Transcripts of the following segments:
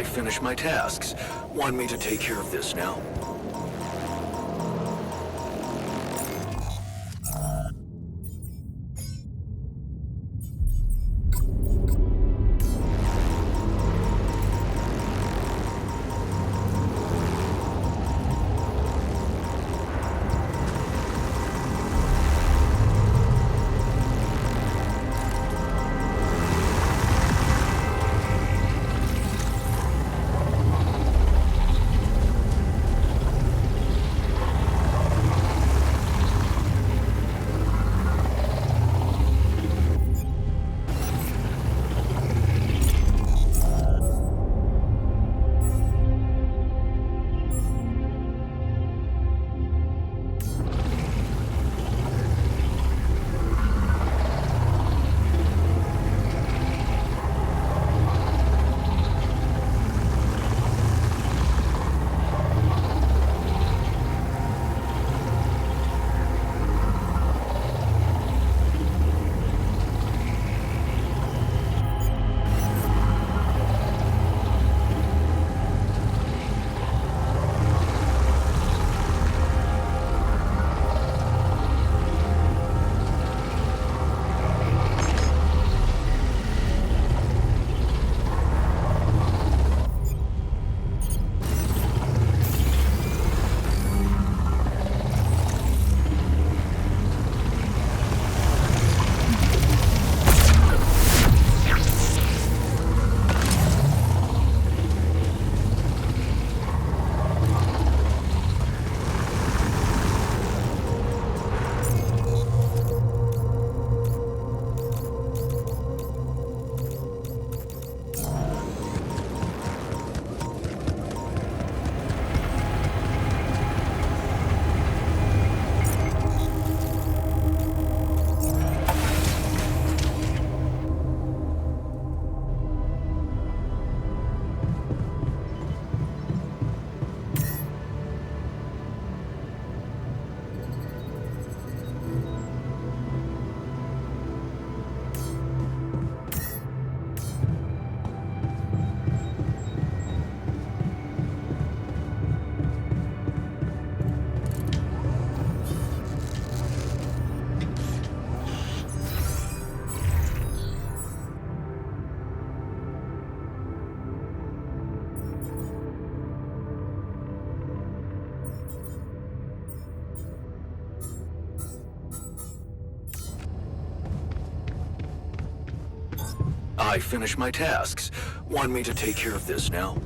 I finished my tasks. Want me to take care of this now? I finished my tasks. Want me to take care of this now?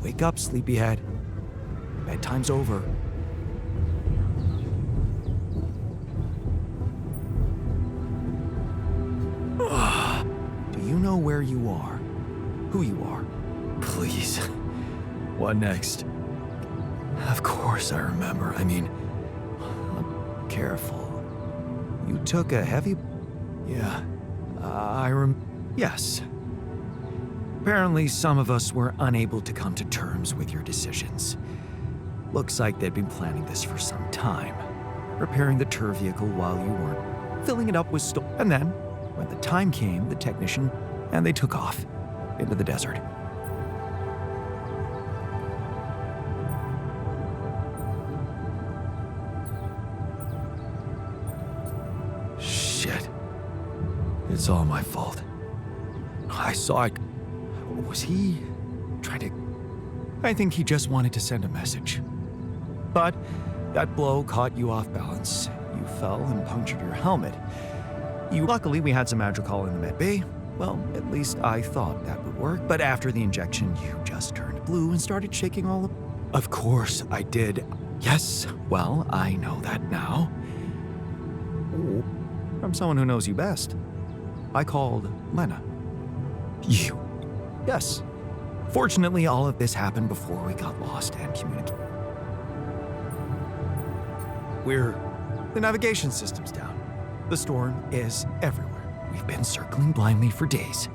Wake up, sleepyhead. Bedtime's over. Do you know where you are? Who you are? Please. What next? Of course I remember. I mean, careful. You took a heavy... Yeah. Yes. Apparently, some of us were unable to come to terms with your decisions. Looks like they'd been planning this for some time. Repairing the tour vehicle while you weren't. Filling it up with stuff. And then, when the time came, the technician, and they took off into the desert. Shit. It's all my fault. I saw it. Was he trying to... I think he just wanted to send a message. But that blow caught you off balance. You fell and punctured your helmet. Luckily, we had some Madrigal in the med bay. Well, at least I thought that would work. But after the injection, you just turned blue and started shaking all up. Of course, I did. Yes, well, I know that now. Ooh, from someone who knows you best. I called Lena. You? Yes. Fortunately, all of this happened before we got lost and communicated. The navigation system's down. The storm is everywhere. We've been circling blindly for days.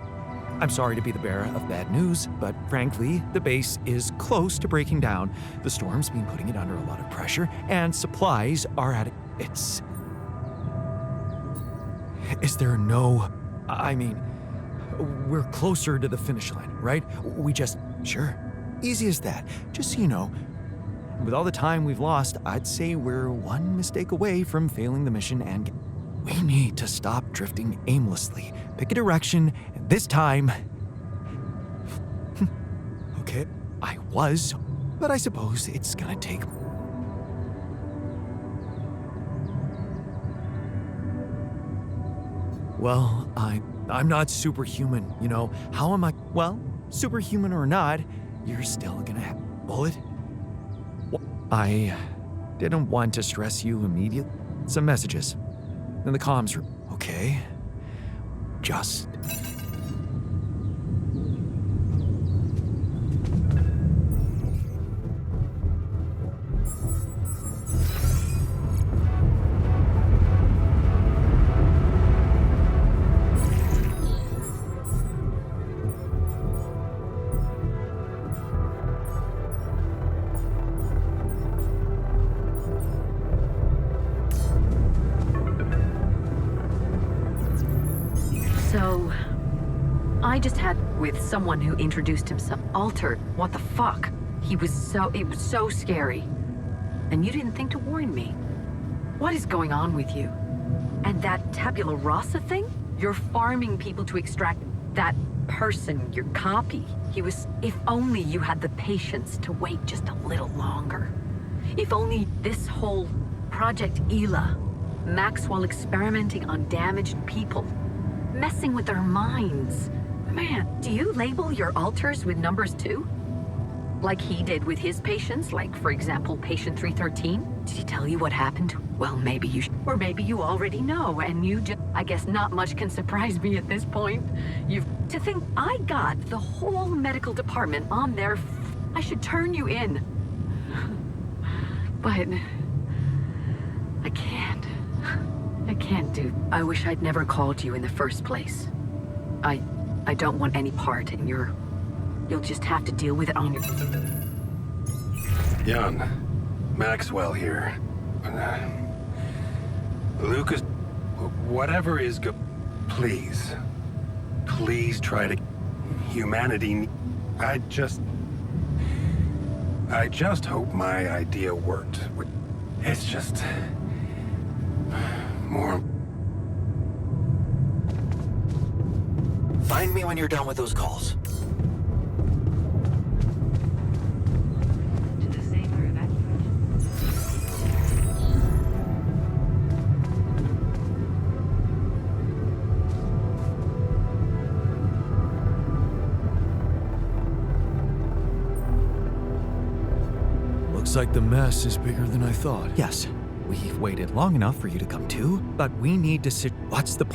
I'm sorry to be the bearer of bad news, but frankly, the base is close to breaking down. The storm's been putting it under a lot of pressure, and supplies are at its... Is there no... I mean, we're closer to the finish line, right? We just... Sure. Easy as that. Just so you know, with all the time we've lost, I'd say we're one mistake away from failing the mission and... We need to stop drifting aimlessly. Pick a direction, and this time... Okay, I was, but I suppose it's gonna take... Well, I'm not superhuman, you know. How am I... Well, superhuman or not, you're still gonna have a bullet. I didn't want to stress you immediately. Some messages. In the comms room. Okay. Just... So, I just had with someone who introduced himself. Altered. What the fuck? It was so scary. And you didn't think to warn me. What is going on with you? And that tabula rasa thing? You're farming people to extract that person, your copy. If only you had the patience to wait just a little longer. If only this whole Project Ela, Maxwell experimenting on damaged people, messing with their minds. Man, do you label your alters with numbers too? Like he did with his patients, like for example, patient 313? Did he tell you what happened? Well, maybe you should, or maybe you already know, and you just, I guess not much can surprise me at this point. To think I got the whole medical department on their I should turn you in. But I can't. I can't do. I wish I'd never called you in the first place. I don't want any part in your... You'll just have to deal with it on your... Jan, Maxwell here. Lucas, whatever is go... Please. Please try to... Humanity... I just hope my idea worked. It's just... More... Find me when you're done with those calls. Looks like the mess is bigger than I thought. Yes, we've waited long enough for you to come to, but we need to sit. What's the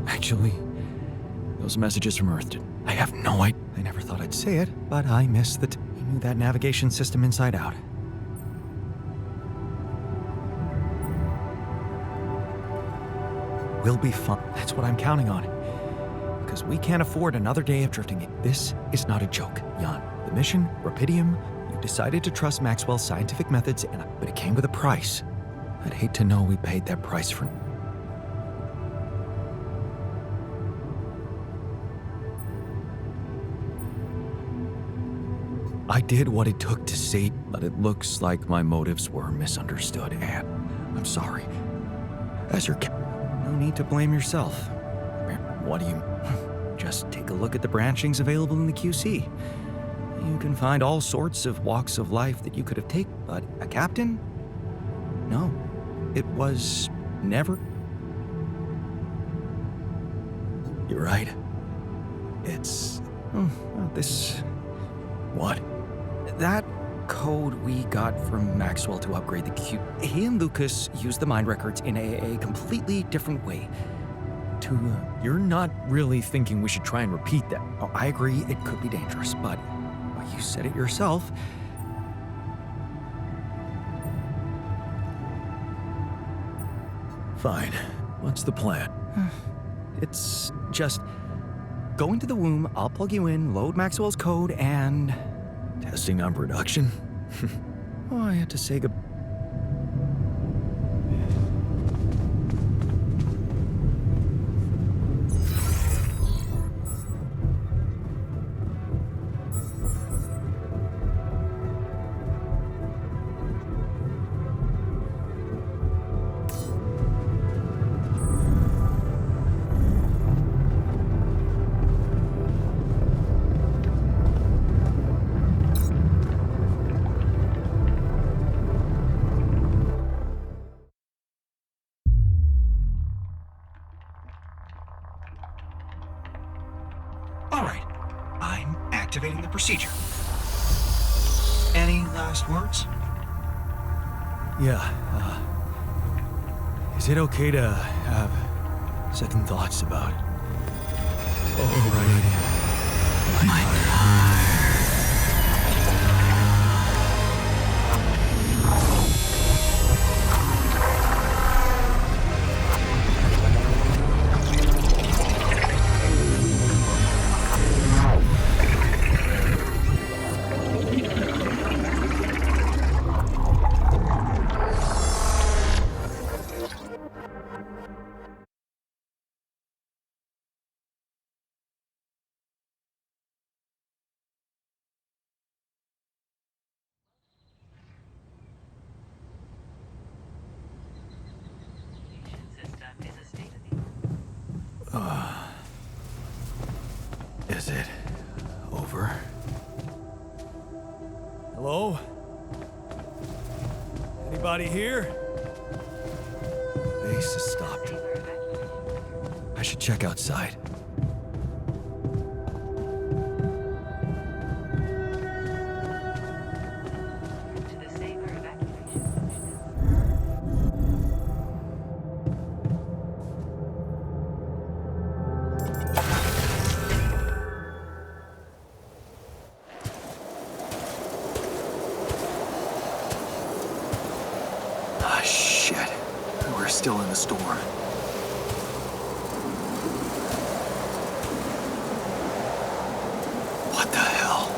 Actually, those messages from Earth I have no idea. I never thought I'd say it, but I missed the he knew that navigation system inside out. We'll be fine. That's what I'm counting on. Because we can't afford another day of drifting. This is not a joke, Jan. The mission, Rapidium, you decided to trust Maxwell's scientific methods, but it came with a price. I'd hate to know we paid that price for. I did what it took to save, but it looks like my motives were misunderstood, and I'm sorry. As your no need to blame yourself. What do you... Just take a look at the branchings available in the QC. You can find all sorts of walks of life that you could have taken, but a captain? No. It was never... You're right. It's... this... What? That code we got from Maxwell to upgrade the Q. He and Lucas used the mind records in a completely different way. You're not really thinking we should try and repeat that. Oh, I agree, it could be dangerous, but well, you said it yourself. Fine. What's the plan? It's just go into the womb, I'll plug you in, load Maxwell's code, and... Testing on production? Oh, I had to say goodbye. All right, I'm activating the procedure. Any last words? Yeah, is it okay to have second thoughts about... Oh, right. My car. Is it over? Hello? Anybody here? Base has stopped. I should check outside. Shit. We're still in the storm. What the hell?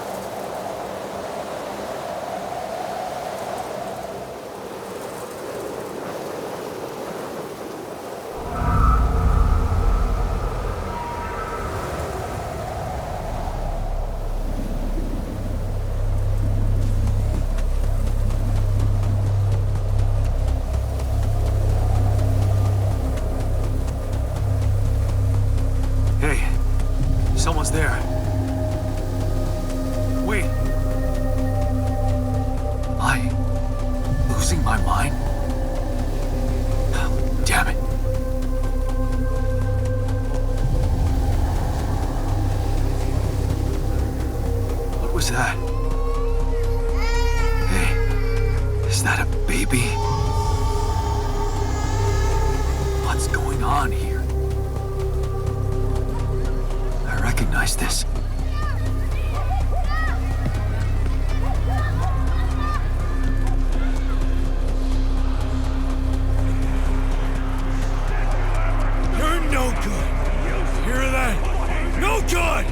What's going on here? I recognize this. You're no good. Hear that? No good!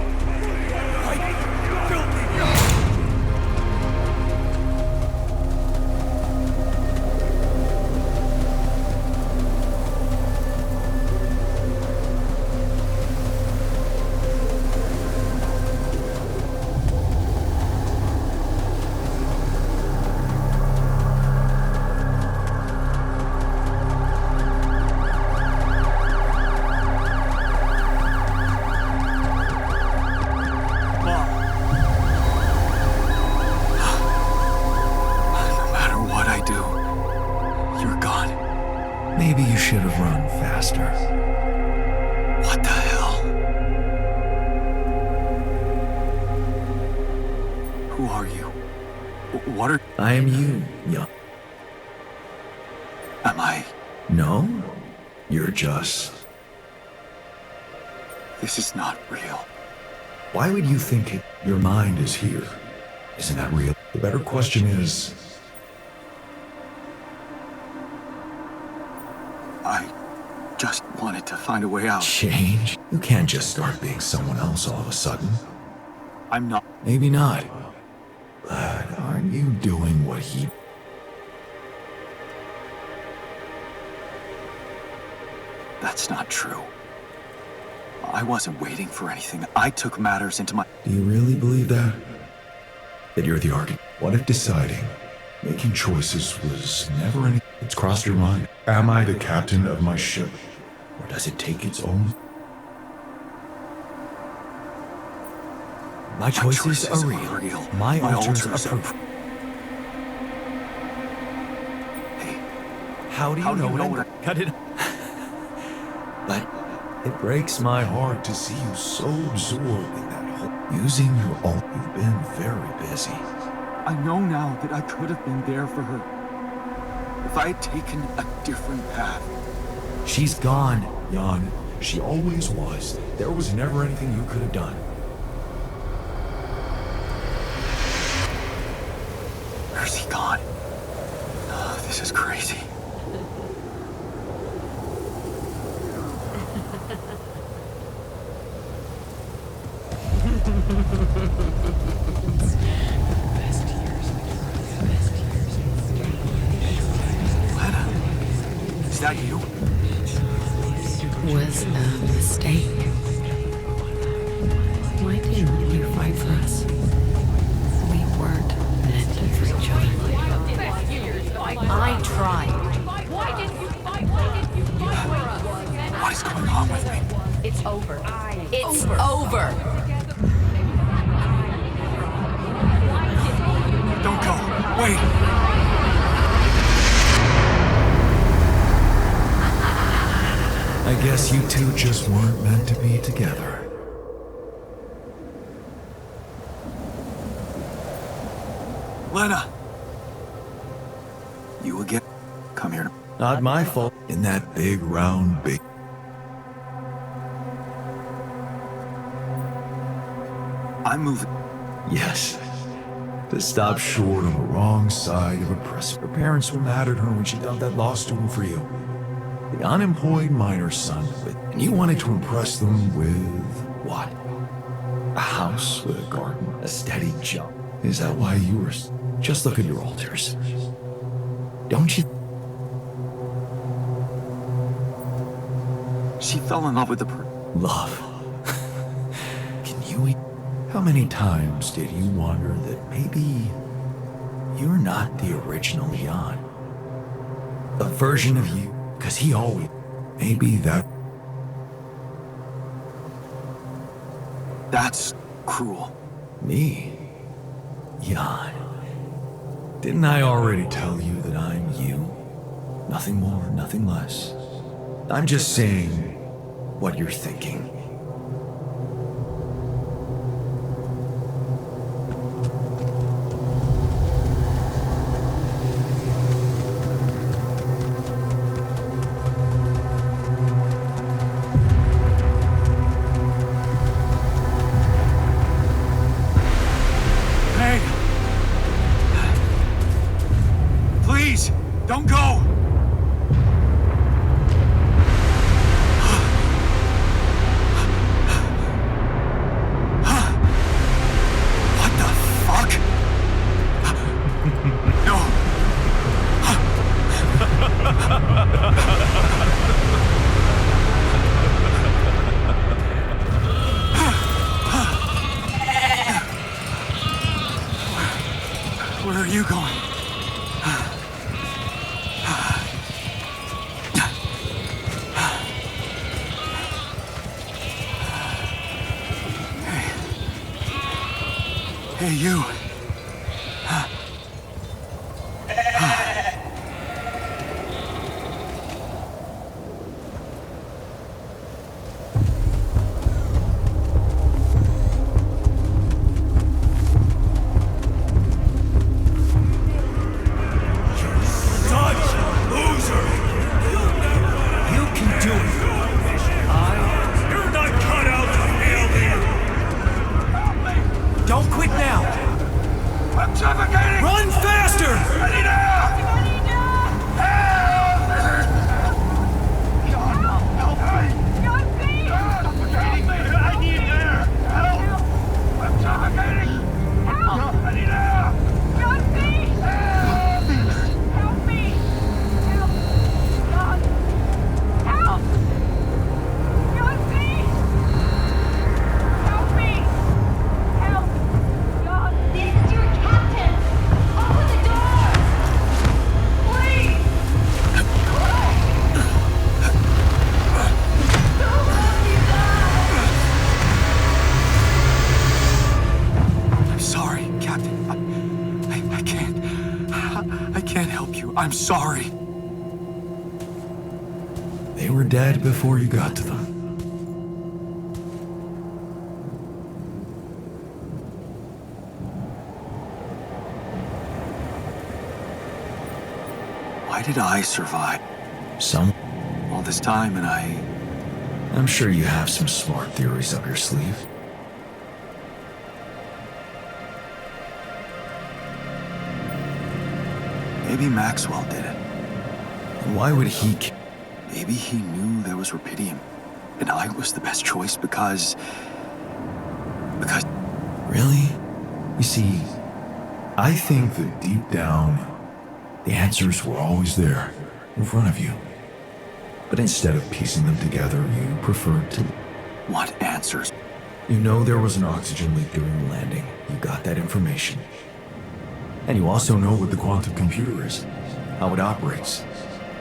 Maybe you should have run faster. What the hell? Who are you? What are... I am you, Jan. Am I... No? You're just... This is not real. Why would you think it? Your mind is here? Isn't that real? The better question is... I just wanted to find a way out. Change? You can't just start being someone else all of a sudden. I'm not... Maybe not. But aren't you doing what he... That's not true. I wasn't waiting for anything. I took matters into my... Do you really believe that? That you're the architect? What if deciding, making choices was never any... It's crossed your mind? Am I the captain of my ship? Or does it take its own? My choices are real. My alters are proof. Hey, How do you know what I... Cut it. But it breaks my heart to see you so absorbed in that whole... Using your alt. You've been very busy. I know now that I could have been there for her. If I had taken a different path. She's gone, Jan. She always was. There was never anything you could have done. Where's he gone? Oh, this is crazy. Lena, is that you? Was a mistake. Why didn't you fight for us? We weren't meant for each other. I tried. What is going on with me? It's over. It's over. Don't go. Wait. I guess you two just weren't meant to be together. Lena. You again? Come here. Not my fault. In that big, round, big... I'm moving. Yes. To stop short on the wrong side of a precipice. Her parents were mad at her when she dumped that law student for you. The unemployed miner's son. And you wanted to impress them with... what? A house with a garden, a steady job. Is that why you were... Just look at your alters. Don't you... She fell in love with the Love. Can you... How many times did you wonder that maybe you're not the original Jan? A version of you, because he always... Maybe that... That's cruel. Me? Jan. Didn't I already tell you that I'm you? Nothing more, nothing less. I'm just saying what you're thinking. Hey, you. I'm sorry. They were dead before you got to them. Why did I survive all this time and I'm sure you have some smart theories up your sleeve. Maybe Maxwell did it. And why would he? Maybe he knew there was Rapidium, and I was the best choice because... Really? You see, I think that deep down, the answers were always there, in front of you. But instead of piecing them together, you preferred to... What answers? You know there was an oxygen leak during the landing. You got that information. And you also know what the quantum computer is, how it operates,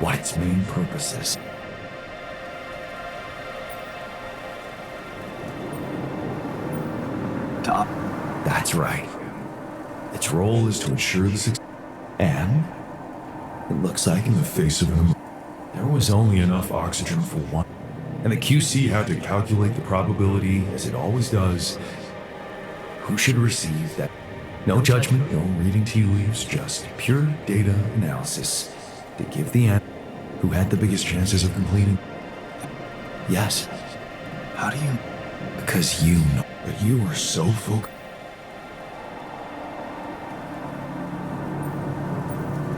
what its main purpose is. Top. That's right. Its role is to ensure the success. And it looks like in the face of an there was only enough oxygen for one. And the QC had to calculate the probability, as it always does, who should receive that. No judgment, no reading tea leaves, just pure data analysis to give the answer who had the biggest chances of completing. Yes. How do you... Because you know that you were so focused.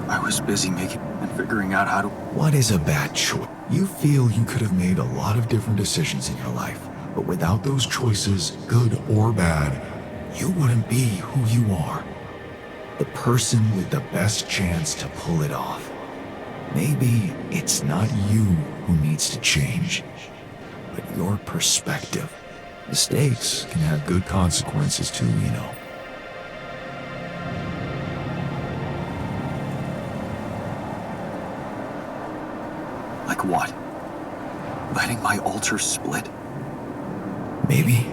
I was busy making and figuring out how to... What is a bad choice? You feel you could have made a lot of different decisions in your life, but without those choices, good or bad, you wouldn't be who you are. The person with the best chance to pull it off. Maybe it's not you who needs to change, but your perspective. Mistakes can have good consequences too, you know. Like what? Letting my alters split? Maybe.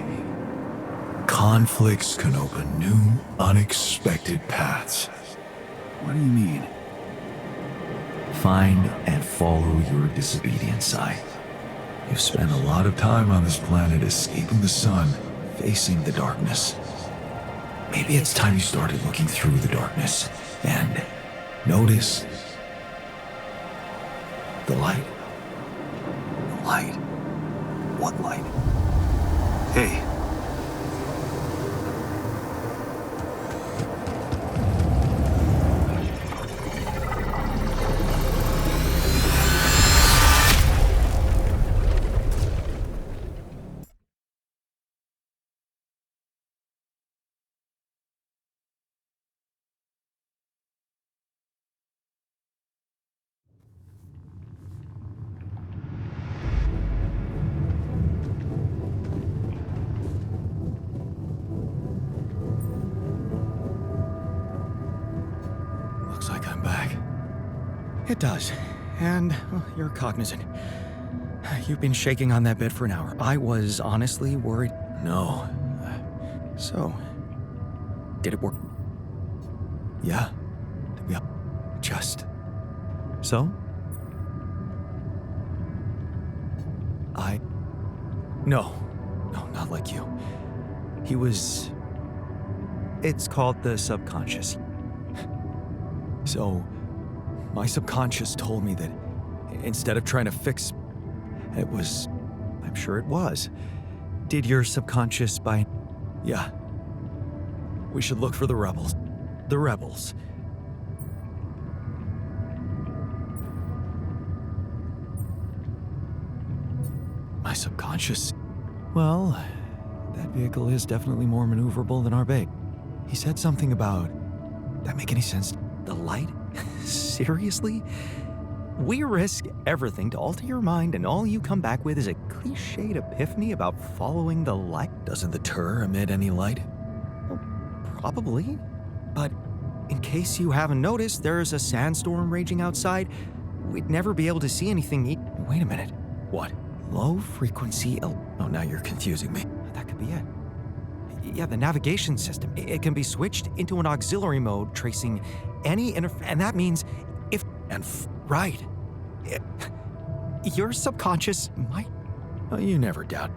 Conflicts can open new, unexpected paths. What do you mean? Find and follow your disobedient side. You've spent a lot of time on this planet escaping the sun, facing the darkness. Maybe it's time you started looking through the darkness and notice the light. Light? What light? Hey. Looks like I'm back. It does. And well, you're cognizant. You've been shaking on that bed for an hour. I was honestly worried. No. So, Did it work? Yeah. To be just. So? No, not like you. He was... It's called the subconscious. So, my subconscious told me that instead of trying to fix... It was... I'm sure it was. Did your subconscious by... Yeah. We should look for the rebels. The rebels. My subconscious? Well, that vehicle is definitely more maneuverable than our bait. He said something about... That make any sense? The light? Seriously? We risk everything to alter your mind, and all you come back with is a cliched epiphany about following the light? Doesn't the tur emit any light? Well, probably. But in case you haven't noticed, there's a sandstorm raging outside. We'd never be able to see anything. Wait a minute. What? Low frequency... Oh, now you're confusing me. That could be it. Yeah, the navigation system. It can be switched into an auxiliary mode, tracing any and that means if... Right. Your subconscious might... Oh, you never doubt.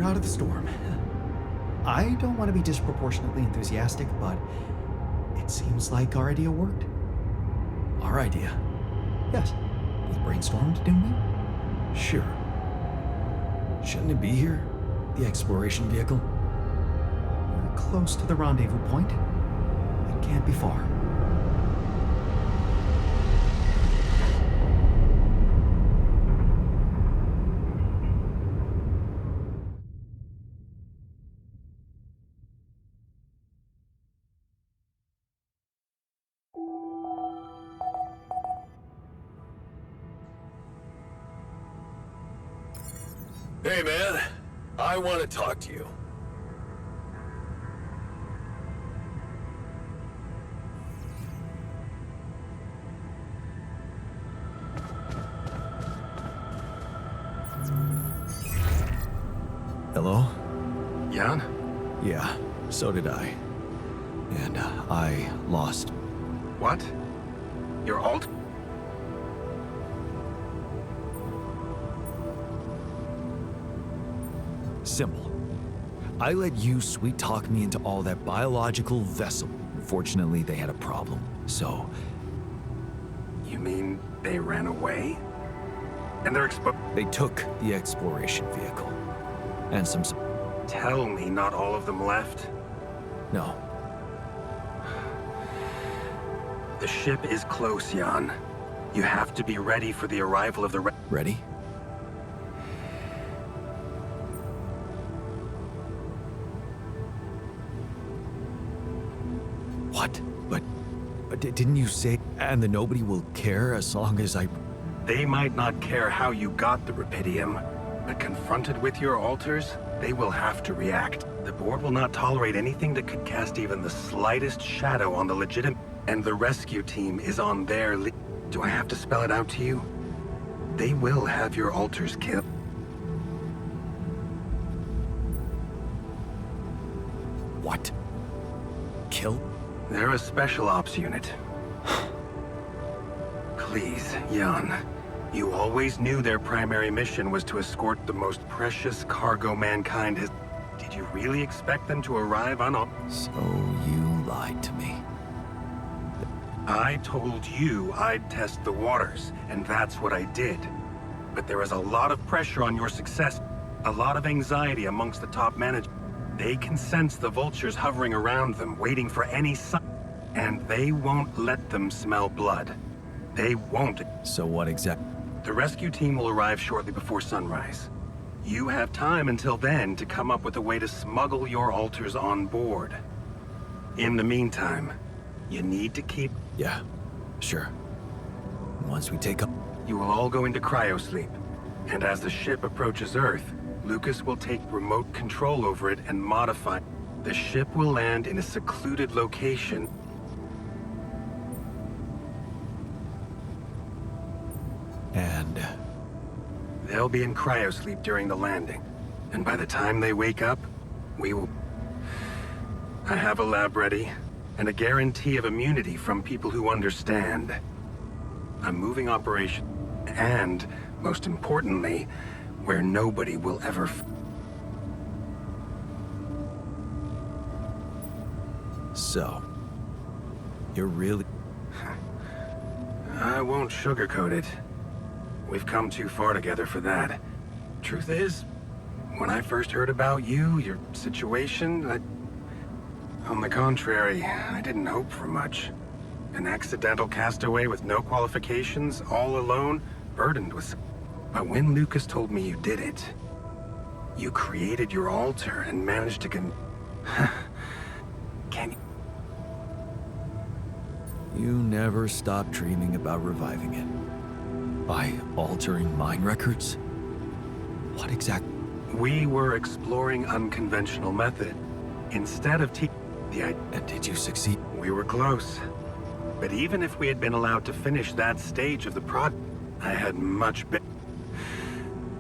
Out of the storm. I don't want to be disproportionately enthusiastic, but it seems like our idea worked. Our idea? Yes. We brainstormed, didn't we? Sure. Shouldn't it be here? The exploration vehicle? We're close to the rendezvous point. It can't be far. Hey, man. I want to talk to you. Hello? Jan? Yeah, so did I. And I lost. What? Your alt? Simple. I let you sweet-talk me into all that biological vessel. Fortunately, they had a problem, so... You mean they ran away? And they're They took the exploration vehicle. And some... Tell me not all of them left? No. The ship is close, Jan. You have to be ready for the arrival of the... Ready? What? But didn't you say, and the nobody will care as long as I... They might not care how you got the Rapidium, but confronted with your alters, they will have to react. The board will not tolerate anything that could cast even the slightest shadow on the legitimate... And the rescue team is on their Do I have to spell it out to you? They will have your alters killed. What? Kill? They're a special ops unit. Please, Jan. You always knew their primary mission was to escort the most precious cargo mankind has... Did you really expect them to arrive So you lied to me. I told you I'd test the waters, and that's what I did. But there is a lot of pressure on your success, a lot of anxiety amongst the top management. They can sense the vultures hovering around them, waiting for any sign, and they won't let them smell blood. They won't. So what exactly? The rescue team will arrive shortly before sunrise. You have time until then to come up with a way to smuggle your alters on board. In the meantime, you need to keep... Yeah, sure. Once we take up... You will all go into cryosleep, and as the ship approaches Earth, Lucas will take remote control over it and modify. The ship will land in a secluded location. And... They'll be in cryosleep during the landing, and by the time they wake up, we will... I have a lab ready, and a guarantee of immunity from people who understand. A moving operation, and, most importantly, where nobody will ever... So... You're really... I won't sugarcoat it. We've come too far together for that. Truth is, when I first heard about you, your situation, on the contrary, I didn't hope for much. An accidental castaway with no qualifications, all alone, burdened with... But when Lucas told me you did it, you created your altar and managed to Can you... You never stop dreaming about reviving it. By altering mine records? What exactly? We were exploring unconventional method. Instead of And did you succeed? We were close. But even if we had been allowed to finish that stage of the project, I had much better.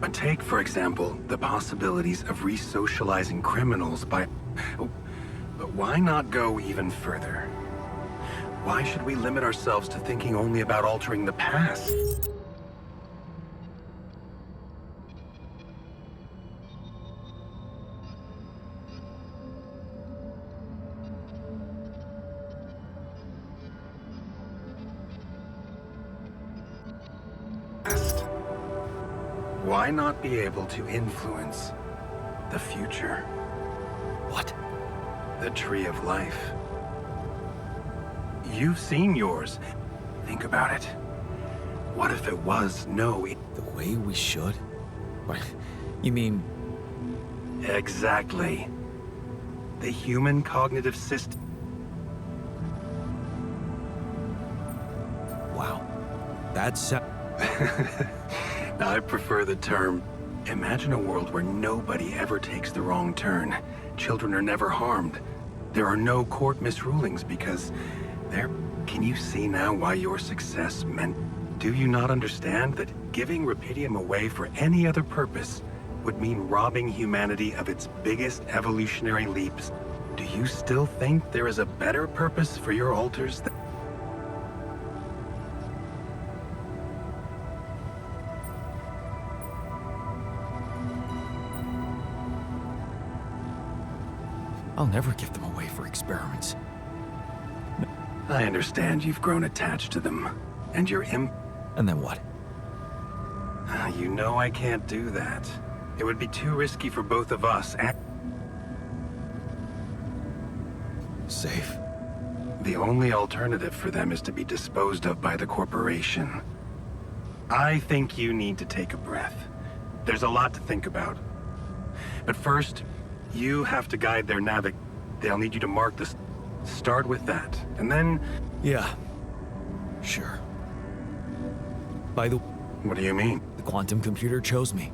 But take, for example, the possibilities of re-socializing criminals by... But why not go even further? Why should we limit ourselves to thinking only about altering the past? Why not be able to influence the future? What? The tree of life. You've seen yours. Think about it. What if it was no... The way we should? What? You mean... Exactly. The human cognitive system. Wow. That's... I prefer the term. Imagine a world where nobody ever takes the wrong turn. Children are never harmed. There are no court misrulings because there... Can you see now why your success meant... Do you not understand that giving Rapidium away for any other purpose would mean robbing humanity of its biggest evolutionary leaps? Do you still think there is a better purpose for your alters than... I'll never give them away for experiments. I understand you've grown attached to them, and you're And then what? You know I can't do that. It would be too risky for both of us, and... Safe? The only alternative for them is to be disposed of by the corporation. I think you need to take a breath. There's a lot to think about. But first, you have to guide their navic. They'll need you to mark the... Start with that, and then... Yeah. Sure. By the... What do you mean? The quantum computer chose me.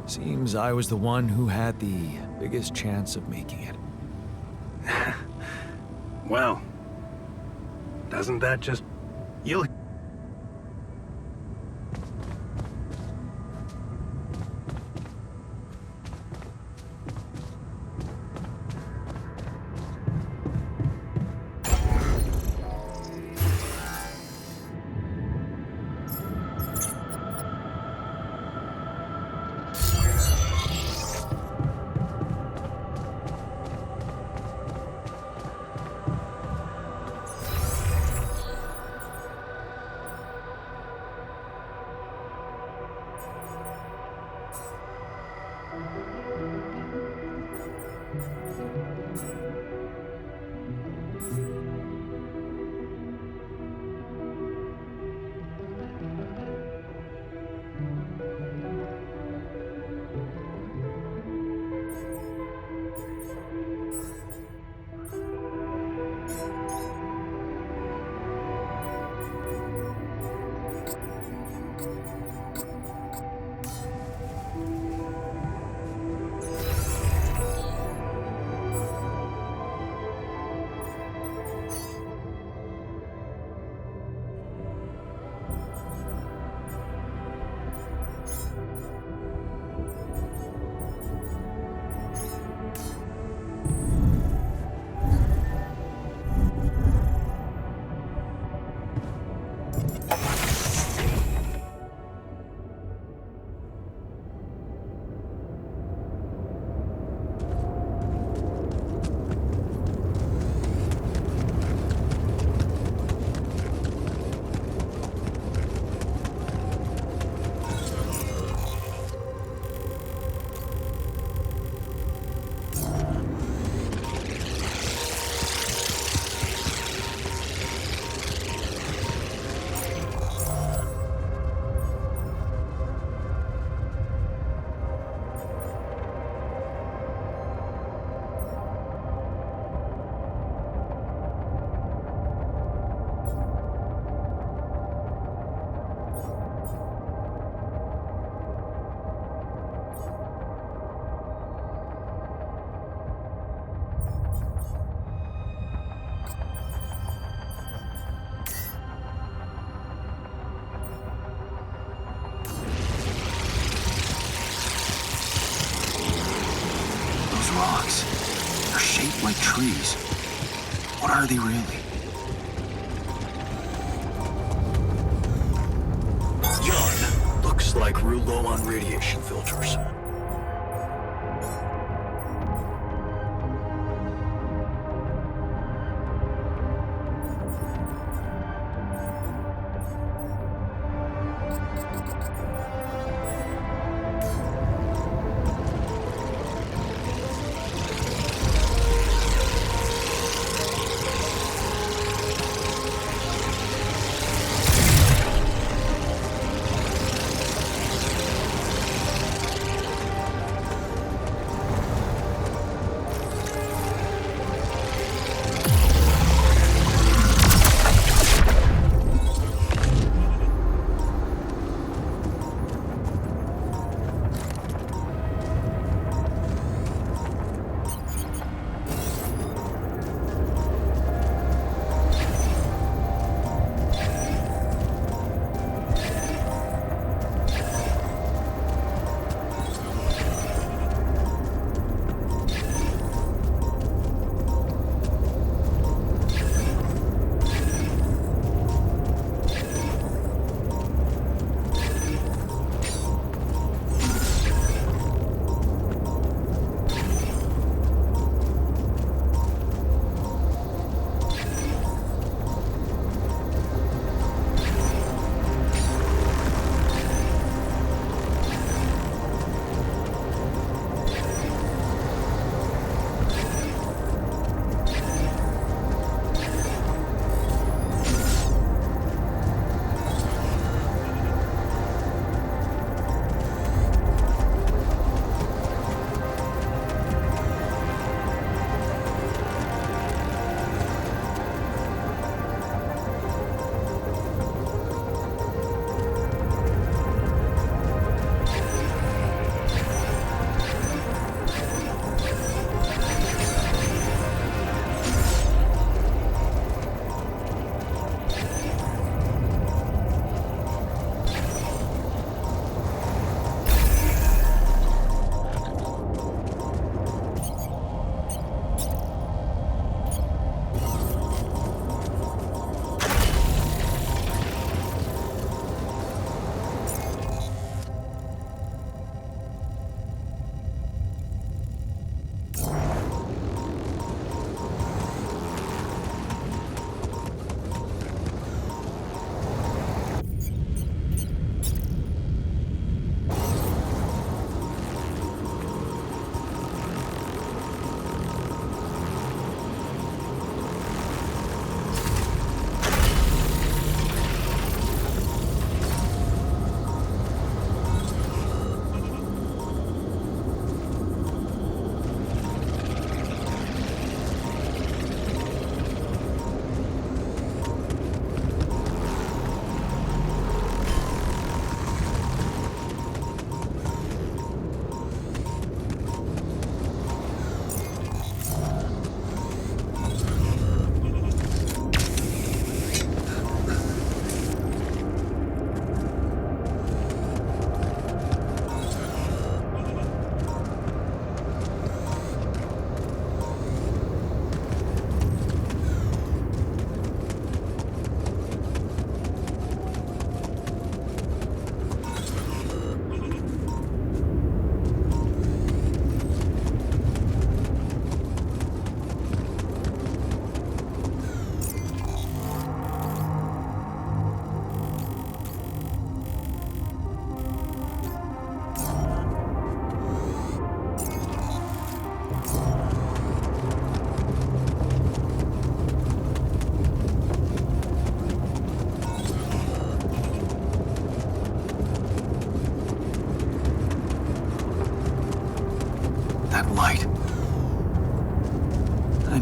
Seems I was the one who had the biggest chance of making it. Well, doesn't that just... You'll... trees. What are they really? John, looks like we're low on radiation filters.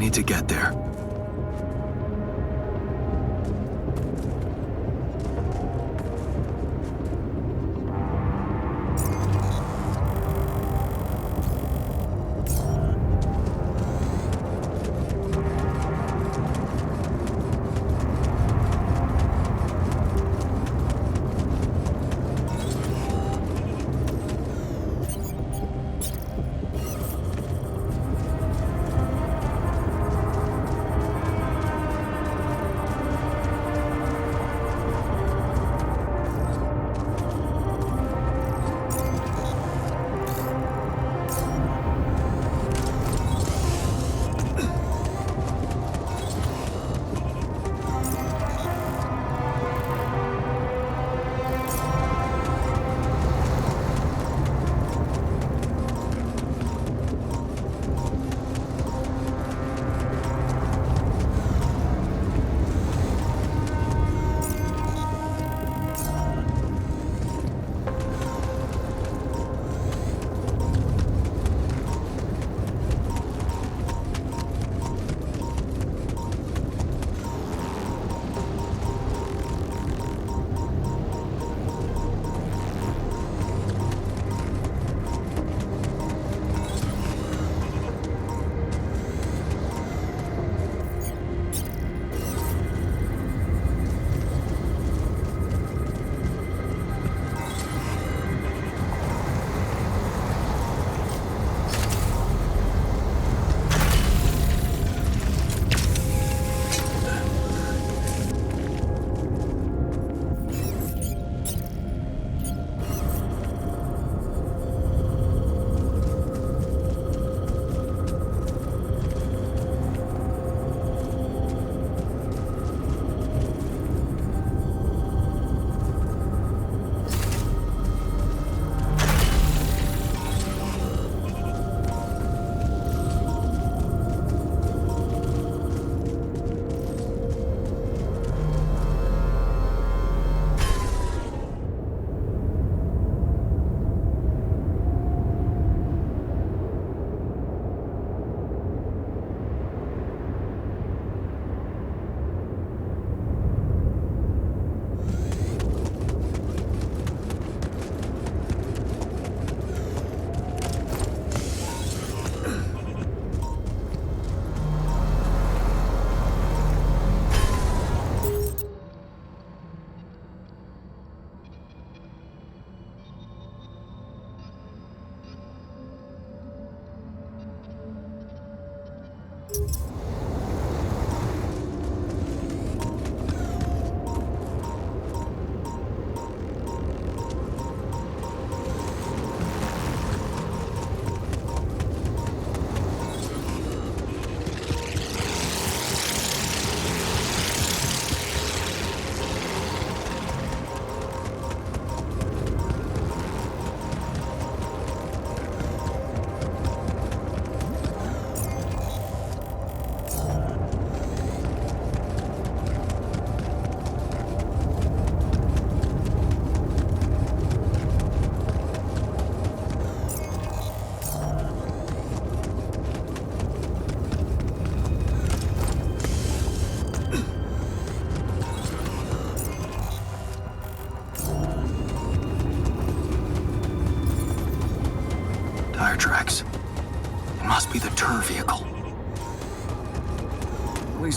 need to get there.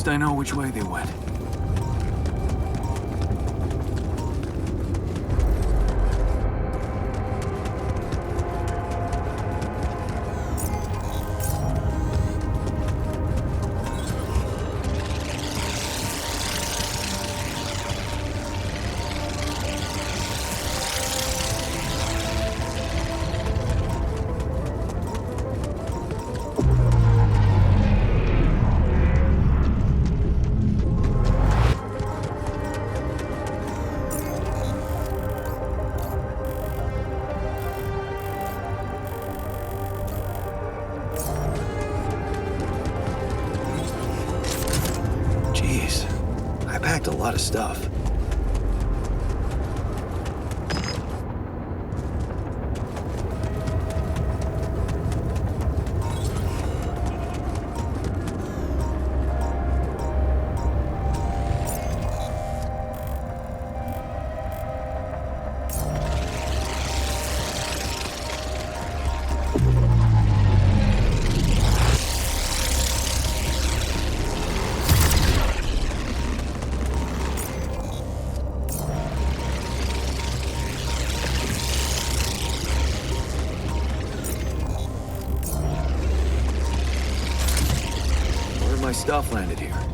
least I know which way they went. Jeez, I packed a lot of stuff. My stuff landed here.